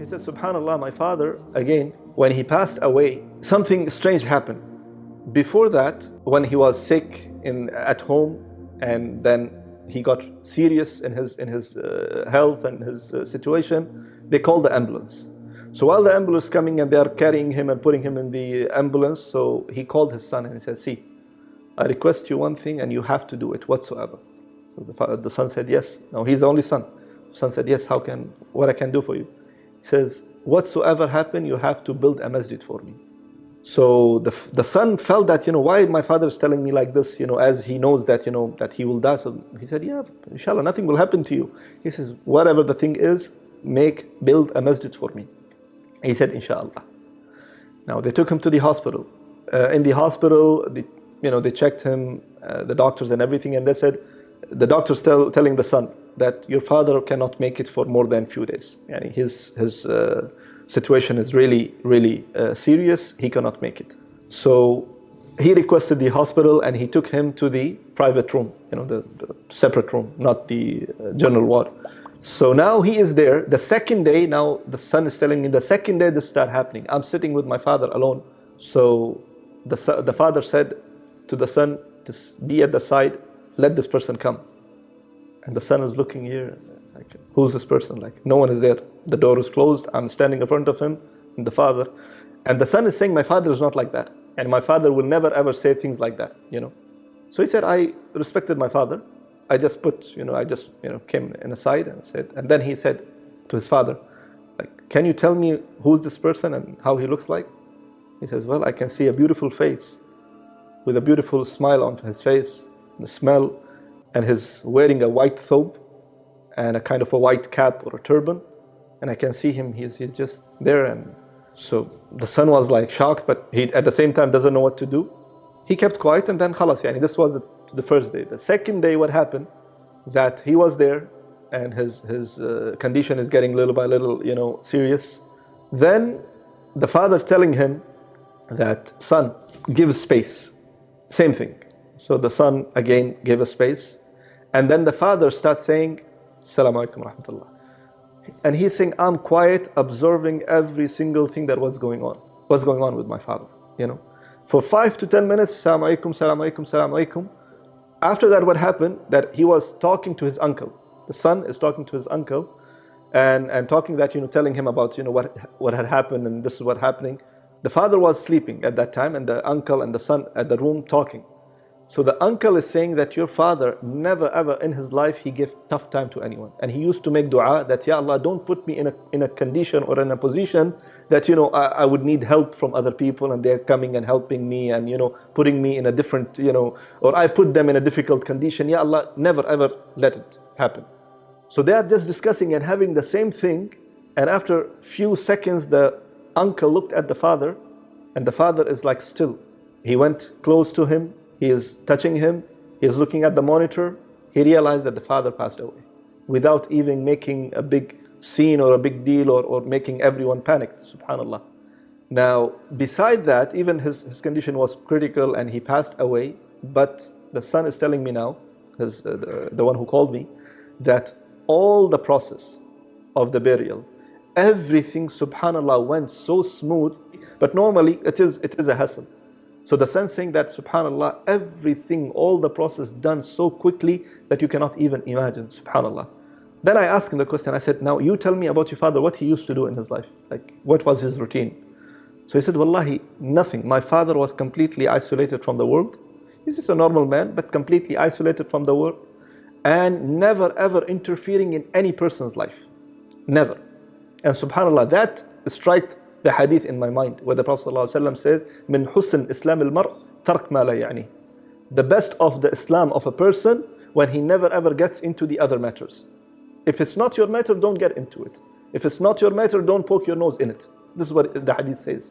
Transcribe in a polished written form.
said, SubhanAllah, my father, again, when he passed away, something strange happened. Before that, when he was sick at home, and then he got serious in his health and his situation, they called the ambulance. So while the ambulance is coming and they are carrying him and putting him in the ambulance, so he called his son and he said, see, I request you one thing and you have to do it whatsoever. So the son said, yes. Now he's the only son. The son said, yes, what I can do for you? He says, whatsoever happen, you have to build a masjid for me. So the son felt that, why my father is telling me like this, as he knows that, that he will die. So he said, yeah, inshallah, nothing will happen to you. He says, whatever the thing is, build a masjid for me. He said, inshallah. Now they took him to the hospital. In the hospital, they checked him, the doctors and everything, and they said, the doctors telling the son that your father cannot make it for more than a few days. Yani his situation is really, really serious. He cannot make it. So he requested the hospital and he took him to the private room, the separate room, not the general ward. So now he is there. The second day, now the son is telling me, the second day this started happening. I'm sitting with my father alone. So the father said to the son, just be at the side, let this person come. And the son is looking here, like, who's this person? Like, no one is there. The door is closed. I'm standing in front of him, and the father. And the son is saying, my father is not like that. And my father will never ever say things like that, So he said, I respected my father. I just came in aside and said, and then he said to his father, like, can you tell me who's this person and how he looks like? He says, well, I can see a beautiful face with a beautiful smile on his face, and a smell, and he's wearing a white thobe and a kind of a white cap or a turban, and I can see him, he's just there. And so the son was like shocked, but he at the same time doesn't know what to do. He kept quiet, and then khalas, this was the first day. The second day, what happened, that he was there and his condition is getting little by little serious. Then the father telling him that, son, give space. Same thing. So the son again gave a space, and then the father starts saying, Assalamu alaikum rahmatullah. And he's saying, I'm quiet, observing every single thing that was going on with my father, For 5 to 10 minutes, Assalamu alaikum, Assalamu alaikum, Assalamu alaikum. After that, what happened, that he was talking to his uncle. The son is talking to his uncle and talking that, telling him about, what had happened and this is what happening. The father was sleeping at that time, and the uncle and the son at the room talking. So the uncle is saying that your father never ever in his life he gave tough time to anyone, and he used to make dua that, Ya Allah, don't put me in a condition or in a position that I would need help from other people and they're coming and helping me and putting me in a different or I put them in a difficult condition. Ya Allah, never ever let it happen. So they are just discussing and having the same thing, and after few seconds the uncle looked at the father, and the father is like still. He went close to him. He is touching him. He is looking at the monitor. He realized that the father passed away without even making a big scene or a big deal or making everyone panic. Subhanallah. Now, beside that, even his condition was critical and he passed away. But the son is telling me now, the one who called me, that all the process of the burial, everything, subhanallah, went so smooth. But normally it is a hassle. So the son saying that, subhanallah, everything, all the process done so quickly that you cannot even imagine, subhanallah. Then I asked him the question, I said, now you tell me about your father, what he used to do in his life, like what was his routine? So he said, wallahi, nothing. My father was completely isolated from the world. He's just a normal man, but completely isolated from the world, and never ever interfering in any person's life, never. And subhanallah, that struck the hadith in my mind, where the Prophet ﷺ says, "Min husn Islam al-mar tark ma la ya'ni." The best of the Islam of a person when he never ever gets into the other matters. If it's not your matter, don't get into it. If it's not your matter, don't poke your nose in it. This is what the hadith says.